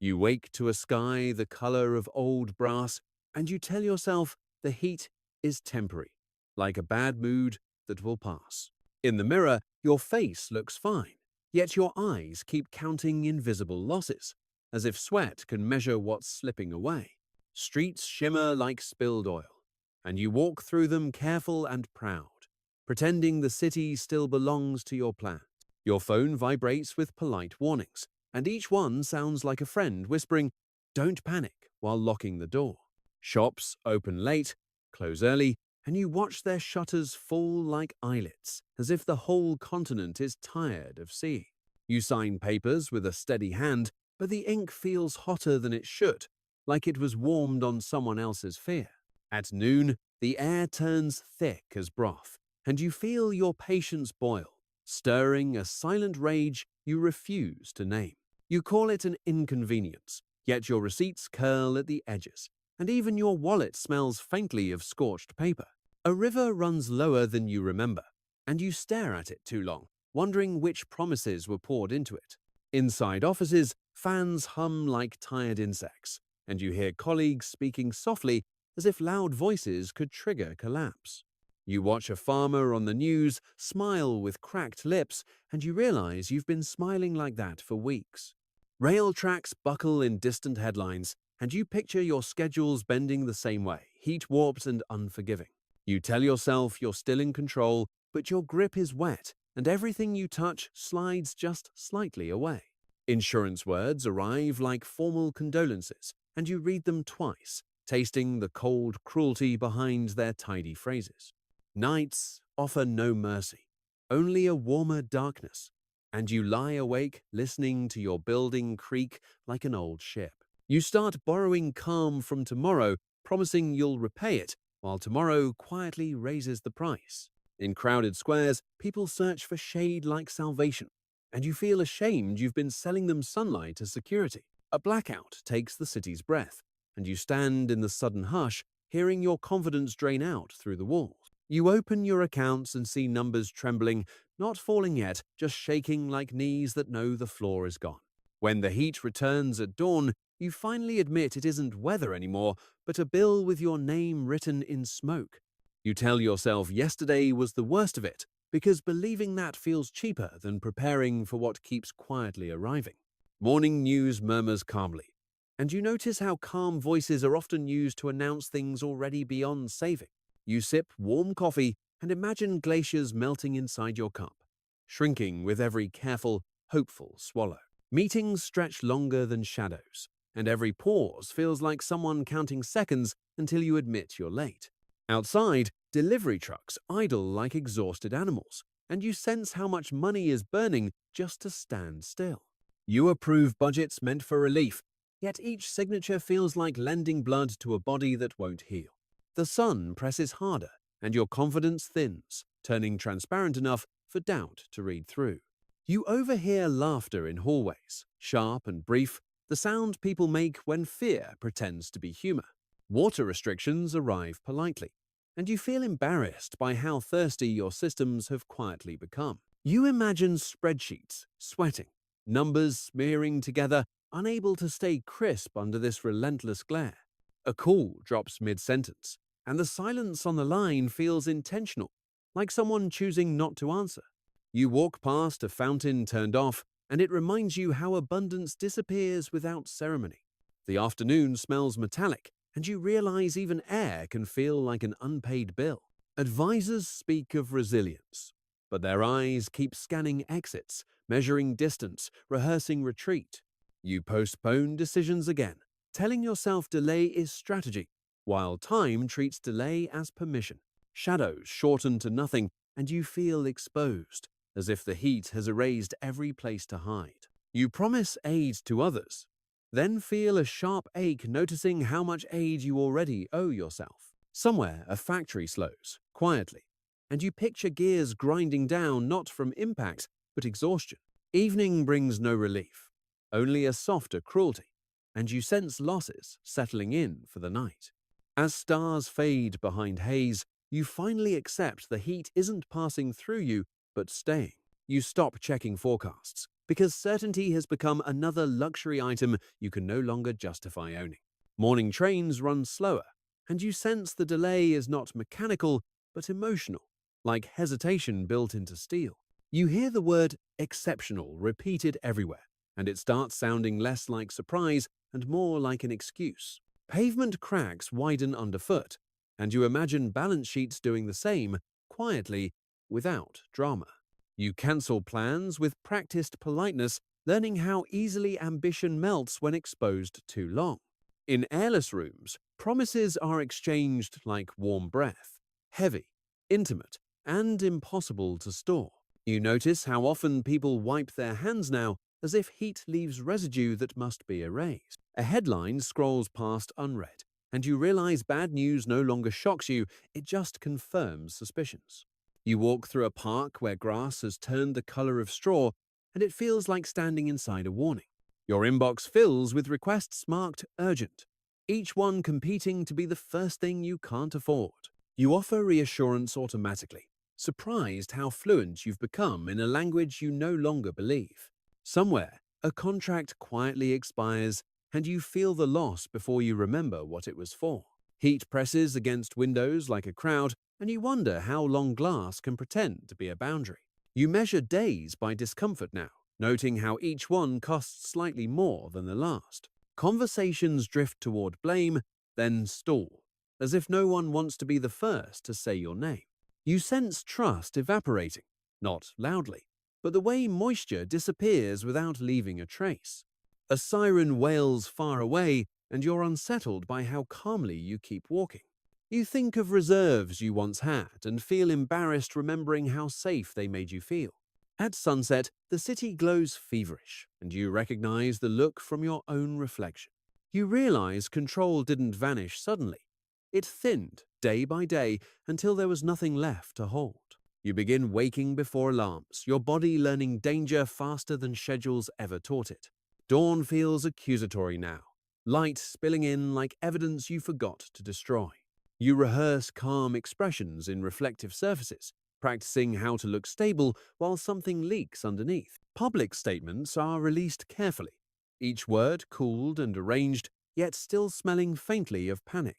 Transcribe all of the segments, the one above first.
You wake to a sky the color of old brass, and you tell yourself the heat is temporary, like a bad mood that will pass. In the mirror, your face looks fine, yet your eyes keep counting invisible losses, as if sweat can measure what's slipping away. Streets shimmer like spilled oil, and you walk through them careful and proud, pretending the city still belongs to your plan. Your phone vibrates with polite warnings, and each one sounds like a friend whispering, "Don't panic," while locking the door. Shops open late, close early, and you watch their shutters fall like eyelids, as if the whole continent is tired of seeing. You sign papers with a steady hand, but the ink feels hotter than it should, like it was warmed on someone else's fear. At noon, the air turns thick as broth, and you feel your patience boil, stirring a silent rage you refuse to name. You call it an inconvenience, yet your receipts curl at the edges, and even your wallet smells faintly of scorched paper. A river runs lower than you remember, and you stare at it too long, wondering which promises were poured into it. Inside offices, fans hum like tired insects, and you hear colleagues speaking softly as if loud voices could trigger collapse. You watch a farmer on the news smile with cracked lips, and you realize you've been smiling like that for weeks. Rail tracks buckle in distant headlines, and you picture your schedules bending the same way, heat-warped and unforgiving. You tell yourself you're still in control, but your grip is wet, and everything you touch slides just slightly away. Insurance words arrive like formal condolences, and you read them twice, tasting the cold cruelty behind their tidy phrases. Nights offer no mercy, only a warmer darkness, and you lie awake listening to your building creak like an old ship. You start borrowing calm from tomorrow, promising you'll repay it, while tomorrow quietly raises the price. In crowded squares, people search for shade like salvation, and you feel ashamed you've been selling them sunlight as security. A blackout takes the city's breath, and you stand in the sudden hush, hearing your confidence drain out through the walls. You open your accounts and see numbers trembling, not falling yet, just shaking like knees that know the floor is gone. When the heat returns at dawn, you finally admit it isn't weather anymore, but a bill with your name written in smoke. You tell yourself yesterday was the worst of it, because believing that feels cheaper than preparing for what keeps quietly arriving. Morning news murmurs calmly, and you notice how calm voices are often used to announce things already beyond saving. You sip warm coffee and imagine glaciers melting inside your cup, shrinking with every careful, hopeful swallow. Meetings stretch longer than shadows, and every pause feels like someone counting seconds until you admit you're late. Outside, delivery trucks idle like exhausted animals, and you sense how much money is burning just to stand still. You approve budgets meant for relief, yet each signature feels like lending blood to a body that won't heal. The sun presses harder, and your confidence thins, turning transparent enough for doubt to read through. You overhear laughter in hallways, sharp and brief, the sound people make when fear pretends to be humor. Water restrictions arrive politely, and you feel embarrassed by how thirsty your systems have quietly become. You imagine spreadsheets, sweating, numbers smearing together, unable to stay crisp under this relentless glare. A call drops mid-sentence, and the silence on the line feels intentional, like someone choosing not to answer. You walk past a fountain turned off, and it reminds you how abundance disappears without ceremony. The afternoon smells metallic, and you realize even air can feel like an unpaid bill. Advisors speak of resilience, but their eyes keep scanning exits, measuring distance, rehearsing retreat. You postpone decisions again, telling yourself delay is strategy, while time treats delay as permission. Shadows shorten to nothing, and you feel exposed, as if the heat has erased every place to hide. You promise aid to others, then feel a sharp ache noticing how much aid you already owe yourself. Somewhere, a factory slows, quietly, and you picture gears grinding down not from impact, but exhaustion. Evening brings no relief, only a softer cruelty, and you sense losses settling in for the night. As stars fade behind haze, you finally accept the heat isn't passing through you, but staying. You stop checking forecasts, because certainty has become another luxury item you can no longer justify owning. Morning trains run slower, and you sense the delay is not mechanical but emotional, like hesitation built into steel. You hear the word exceptional repeated everywhere, and it starts sounding less like surprise and more like an excuse. Pavement cracks widen underfoot, and you imagine balance sheets doing the same, quietly, without drama. You cancel plans with practiced politeness, learning how easily ambition melts when exposed too long. In airless rooms, promises are exchanged like warm breath, heavy, intimate, and impossible to store. You notice how often people wipe their hands now, as if heat leaves residue that must be erased. A headline scrolls past unread, and you realize bad news no longer shocks you, it just confirms suspicions. You walk through a park where grass has turned the color of straw, and it feels like standing inside a warning. Your inbox fills with requests marked urgent, each one competing to be the first thing you can't afford. You offer reassurance automatically, surprised how fluent you've become in a language you no longer believe. Somewhere, a contract quietly expires, and you feel the loss before you remember what it was for. Heat presses against windows like a crowd, and you wonder how long glass can pretend to be a boundary. You measure days by discomfort now, noting how each one costs slightly more than the last. Conversations drift toward blame, then stall, as if no one wants to be the first to say your name. You sense trust evaporating, not loudly, but the way moisture disappears without leaving a trace. A siren wails far away, and you're unsettled by how calmly you keep walking. You think of reserves you once had and feel embarrassed remembering how safe they made you feel. At sunset, the city glows feverish, and you recognize the look from your own reflection. You realize control didn't vanish suddenly. It thinned day by day until there was nothing left to hold. You begin waking before alarms, your body learning danger faster than schedules ever taught it. Dawn feels accusatory now, light spilling in like evidence you forgot to destroy. You rehearse calm expressions in reflective surfaces, practicing how to look stable while something leaks underneath. Public statements are released carefully, each word cooled and arranged, yet still smelling faintly of panic.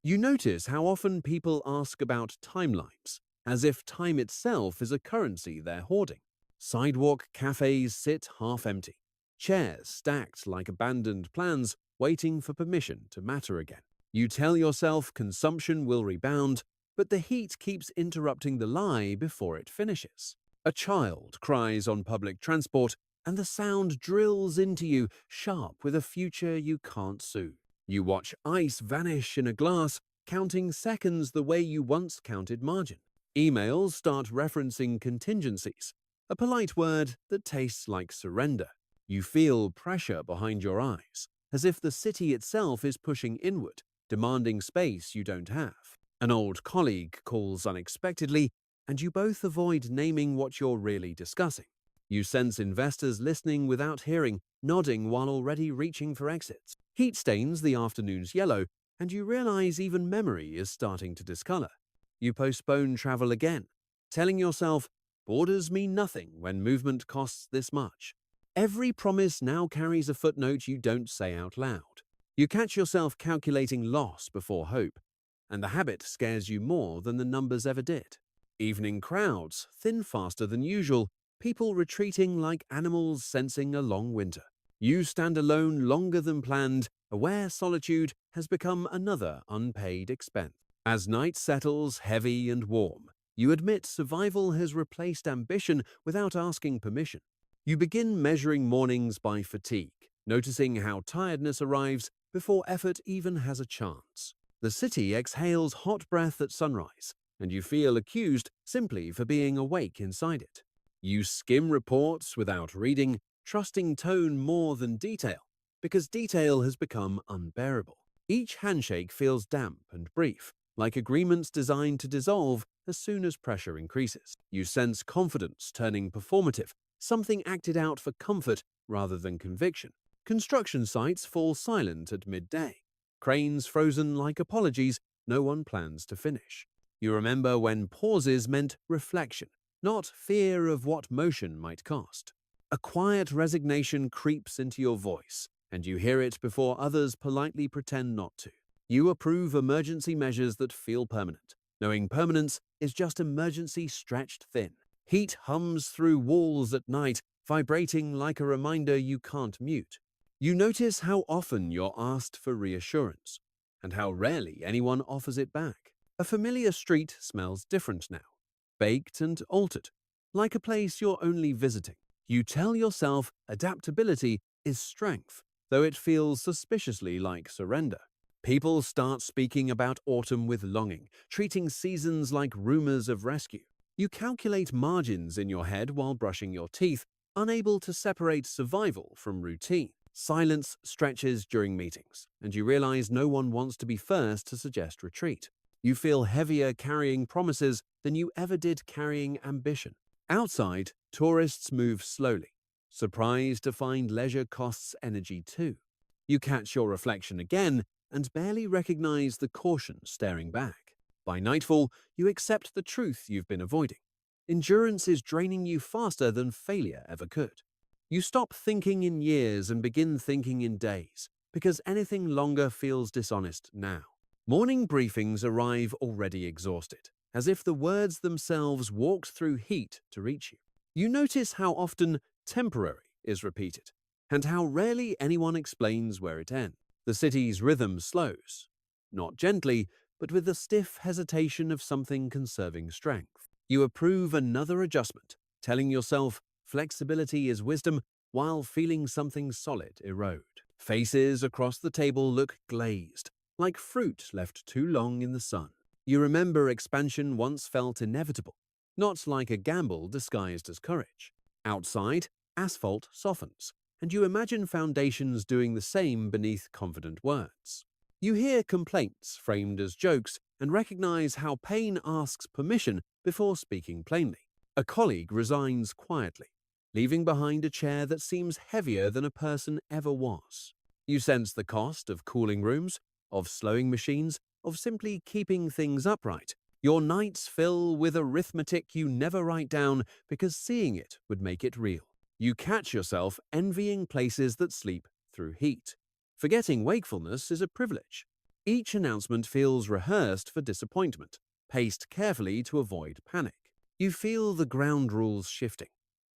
You notice how often people ask about timelines, as if time itself is a currency they're hoarding. Sidewalk cafes sit half empty, chairs stacked like abandoned plans, waiting for permission to matter again. You tell yourself consumption will rebound, but the heat keeps interrupting the lie before it finishes. A child cries on public transport, and the sound drills into you, sharp with a future you can't soothe. You watch ice vanish in a glass, counting seconds the way you once counted margin. Emails start referencing contingencies, a polite word that tastes like surrender. You feel pressure behind your eyes, as if the city itself is pushing inward, demanding space you don't have. An old colleague calls unexpectedly, and you both avoid naming what you're really discussing. You sense investors listening without hearing, nodding while already reaching for exits. Heat stains the afternoon's yellow, and you realize even memory is starting to discolor. You postpone travel again, telling yourself, borders mean nothing when movement costs this much. Every promise now carries a footnote you don't say out loud. You catch yourself calculating loss before hope, and the habit scares you more than the numbers ever did. Evening crowds thin faster than usual, people retreating like animals sensing a long winter. You stand alone longer than planned, aware solitude has become another unpaid expense. As night settles heavy and warm, you admit survival has replaced ambition without asking permission. You begin measuring mornings by fatigue, noticing how tiredness arrives before effort even has a chance. The city exhales hot breath at sunrise, and you feel accused simply for being awake inside it. You skim reports without reading, trusting tone more than detail, because detail has become unbearable. Each handshake feels damp and brief, like agreements designed to dissolve as soon as pressure increases. You sense confidence turning performative, something acted out for comfort rather than conviction. Construction sites fall silent at midday. Cranes frozen like apologies no one plans to finish. You remember when pauses meant reflection, not fear of what motion might cost. A quiet resignation creeps into your voice, and you hear it before others politely pretend not to. You approve emergency measures that feel permanent, knowing permanence is just emergency stretched thin. Heat hums through walls at night, vibrating like a reminder you can't mute. You notice how often you're asked for reassurance, and how rarely anyone offers it back. A familiar street smells different now, baked and altered, like a place you're only visiting. You tell yourself adaptability is strength, though it feels suspiciously like surrender. People start speaking about autumn with longing, treating seasons like rumors of rescue. You calculate margins in your head while brushing your teeth, unable to separate survival from routine. Silence stretches during meetings, and you realize no one wants to be first to suggest retreat. You feel heavier carrying promises than you ever did carrying ambition. Outside, tourists move slowly, surprised to find leisure costs energy too. You catch your reflection again and barely recognize the caution staring back. By nightfall, you accept the truth you've been avoiding. Endurance is draining you faster than failure ever could. You stop thinking in years and begin thinking in days, because anything longer feels dishonest now. Morning briefings arrive already exhausted, as if the words themselves walked through heat to reach you. You notice how often temporary is repeated, and how rarely anyone explains where it ends. The city's rhythm slows, not gently, but with the stiff hesitation of something conserving strength. You approve another adjustment, telling yourself flexibility is wisdom while feeling something solid erode. Faces across the table look glazed, like fruit left too long in the sun. You remember expansion once felt inevitable, not like a gamble disguised as courage. Outside, asphalt softens, and you imagine foundations doing the same beneath confident words. You hear complaints framed as jokes and recognize how pain asks permission before speaking plainly. A colleague resigns quietly, leaving behind a chair that seems heavier than a person ever was. You sense the cost of cooling rooms, of slowing machines, of simply keeping things upright. Your nights fill with arithmetic you never write down because seeing it would make it real. You catch yourself envying places that sleep through heat. Forgetting wakefulness is a privilege. Each announcement feels rehearsed for disappointment, paced carefully to avoid panic. You feel the ground rules shifting,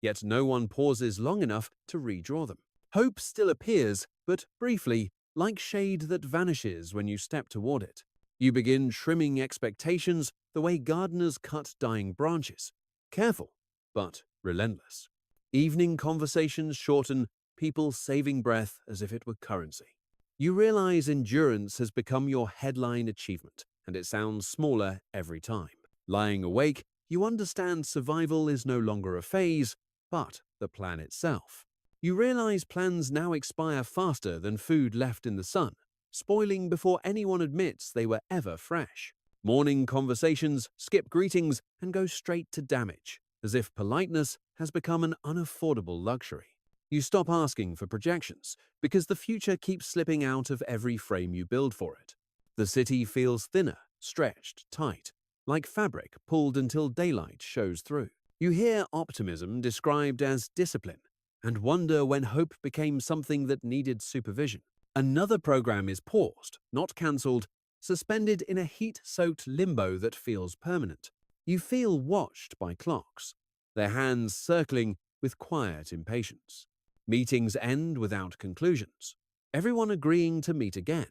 yet no one pauses long enough to redraw them. Hope still appears, but briefly, like shade that vanishes when you step toward it. You begin trimming expectations the way gardeners cut dying branches. Careful, but relentless. Evening conversations shorten, people saving breath as if it were currency. You realize endurance has become your headline achievement, and it sounds smaller every time. Lying awake, you understand survival is no longer a phase, but the plan itself. You realize plans now expire faster than food left in the sun, spoiling before anyone admits they were ever fresh. Morning conversations skip greetings and go straight to damage, as if politeness has become an unaffordable luxury. You stop asking for projections, because the future keeps slipping out of every frame you build for it. The city feels thinner, stretched, tight, like fabric pulled until daylight shows through. You hear optimism described as discipline, and wonder when hope became something that needed supervision. Another program is paused, not cancelled, suspended in a heat-soaked limbo that feels permanent. You feel watched by clocks, their hands circling with quiet impatience. Meetings end without conclusions, everyone agreeing to meet again,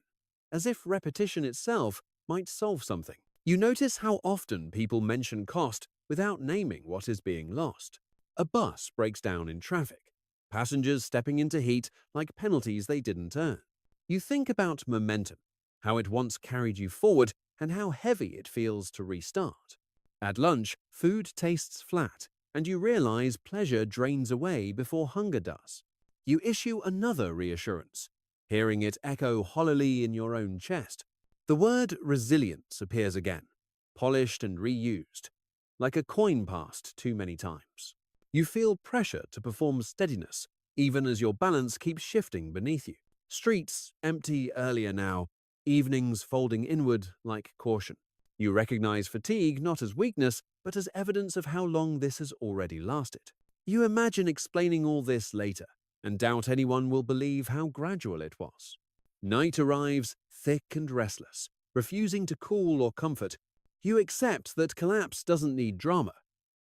as if repetition itself might solve something. You notice how often people mention cost without naming what is being lost. A bus breaks down in traffic, passengers stepping into heat like penalties they didn't earn. You think about momentum, how it once carried you forward and how heavy it feels to restart. At lunch, food tastes flat, and you realize pleasure drains away before hunger does. You issue another reassurance, hearing it echo hollowly in your own chest. The word resilience appears again, polished and reused, like a coin passed too many times. You feel pressure to perform steadiness, even as your balance keeps shifting beneath you. Streets empty earlier now, evenings folding inward like caution. You recognize fatigue not as weakness, but as evidence of how long this has already lasted. You imagine explaining all this later, and doubt anyone will believe how gradual it was. Night arrives, thick and restless, refusing to cool or comfort. You accept that collapse doesn't need drama,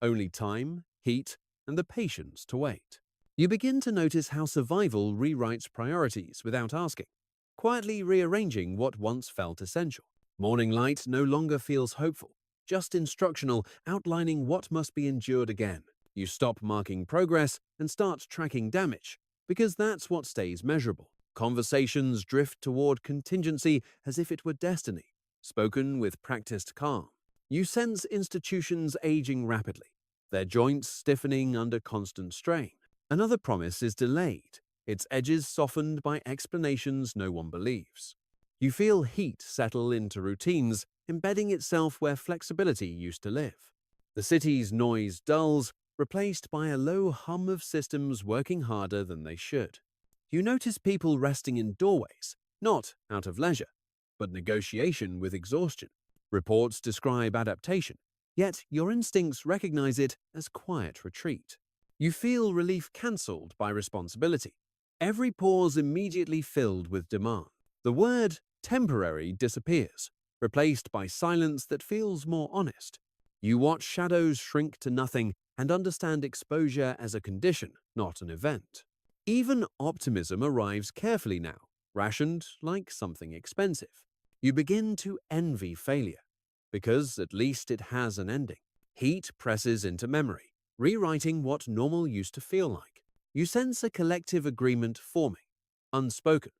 only time, heat, and the patience to wait. You begin to notice how survival rewrites priorities without asking, quietly rearranging what once felt essential. Morning light no longer feels hopeful, just instructional, outlining what must be endured again. You stop marking progress and start tracking damage, because that's what stays measurable. Conversations drift toward contingency as if it were destiny, spoken with practiced calm. You sense institutions aging rapidly, their joints stiffening under constant strain. Another promise is delayed, its edges softened by explanations no one believes. You feel heat settle into routines, embedding itself where flexibility used to live. The city's noise dulls, replaced by a low hum of systems working harder than they should. You notice people resting in doorways, not out of leisure, but negotiation with exhaustion. Reports describe adaptation, yet your instincts recognize it as quiet retreat. You feel relief cancelled by responsibility. Every pause immediately filled with demand. The word temporary disappears, replaced by silence that feels more honest. You watch shadows shrink to nothing and understand exposure as a condition, not an event. Even optimism arrives carefully now, rationed like something expensive. You begin to envy failure, because at least it has an ending. Heat presses into memory, rewriting what normal used to feel like. You sense a collective agreement forming, unspoken,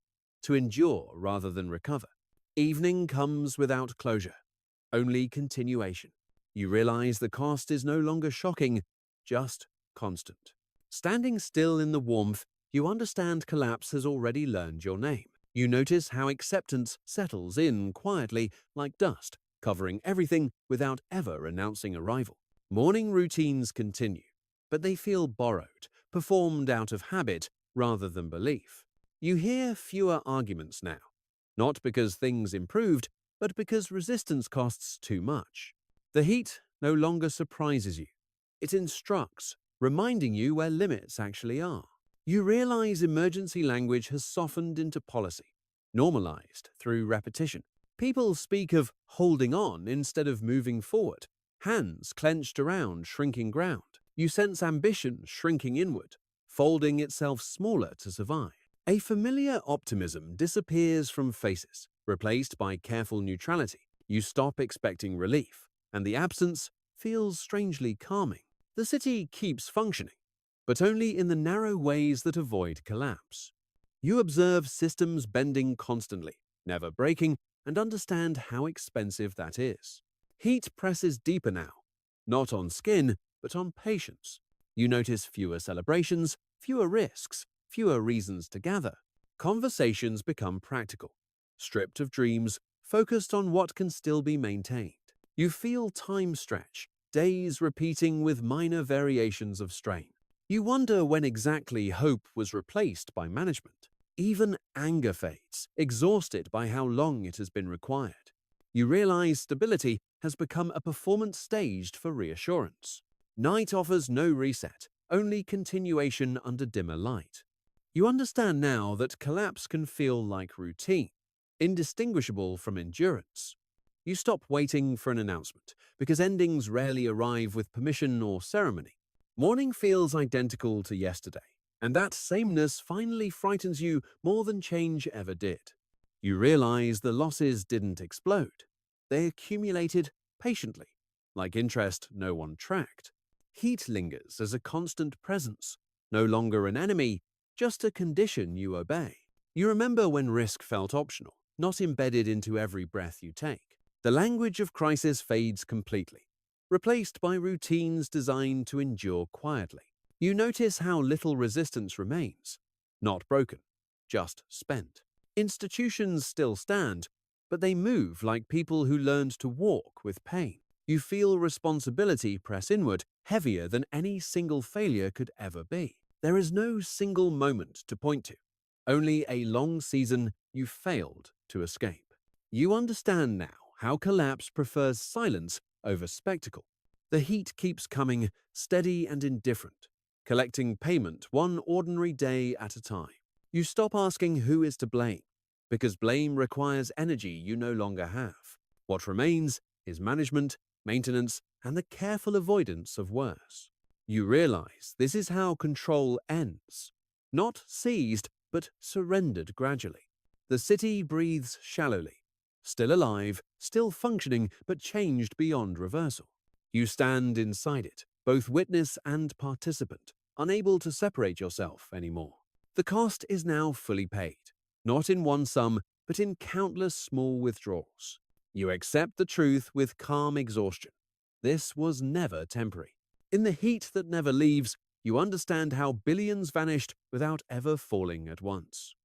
to endure rather than recover. Evening comes without closure, only continuation. You realize the cost is no longer shocking, just constant. Standing still in the warmth, you understand collapse has already learned your name. You notice how acceptance settles in quietly like dust, covering everything without ever announcing arrival. Morning routines continue, but they feel borrowed, performed out of habit rather than belief. You hear fewer arguments now, not because things improved, but because resistance costs too much. The heat no longer surprises you. It instructs, reminding you where limits actually are. You realize emergency language has softened into policy, normalized through repetition. People speak of holding on instead of moving forward, hands clenched around shrinking ground. You sense ambition shrinking inward, folding itself smaller to survive. A familiar optimism disappears from faces, replaced by careful neutrality. You stop expecting relief, and the absence feels strangely calming. The city keeps functioning, but only in the narrow ways that avoid collapse. You observe systems bending constantly, never breaking, and understand how expensive that is. Heat presses deeper now, not on skin, but on patience. You notice fewer celebrations, fewer risks, fewer reasons to gather. Conversations become practical, stripped of dreams, focused on what can still be maintained. You feel time stretch, days repeating with minor variations of strain. You wonder when exactly hope was replaced by management. Even anger fades, exhausted by how long it has been required. You realize stability has become a performance staged for reassurance. Night offers no reset, only continuation under dimmer light. You understand now that collapse can feel like routine, indistinguishable from endurance. You stop waiting for an announcement, because endings rarely arrive with permission or ceremony. Morning feels identical to yesterday, and that sameness finally frightens you more than change ever did. You realize the losses didn't explode. They accumulated patiently, like interest no one tracked. Heat lingers as a constant presence, no longer an enemy, just a condition you obey. You remember when risk felt optional, not embedded into every breath you take. The language of crisis fades completely, replaced by routines designed to endure quietly. You notice how little resistance remains, not broken, just spent. Institutions still stand, but they move like people who learned to walk with pain. You feel responsibility press inward, heavier than any single failure could ever be. There is no single moment to point to, only a long season you failed to escape. You understand now how collapse prefers silence over spectacle. The heat keeps coming, steady and indifferent, collecting payment one ordinary day at a time. You stop asking who is to blame, because blame requires energy you no longer have. What remains is management, maintenance, and the careful avoidance of worse. You realize this is how control ends. Not seized, but surrendered gradually. The city breathes shallowly, still alive, still functioning, but changed beyond reversal. You stand inside it, both witness and participant, unable to separate yourself anymore. The cost is now fully paid, not in one sum, but in countless small withdrawals. You accept the truth with calm exhaustion. This was never temporary. In the heat that never leaves, you understand how billions vanished without ever falling at once.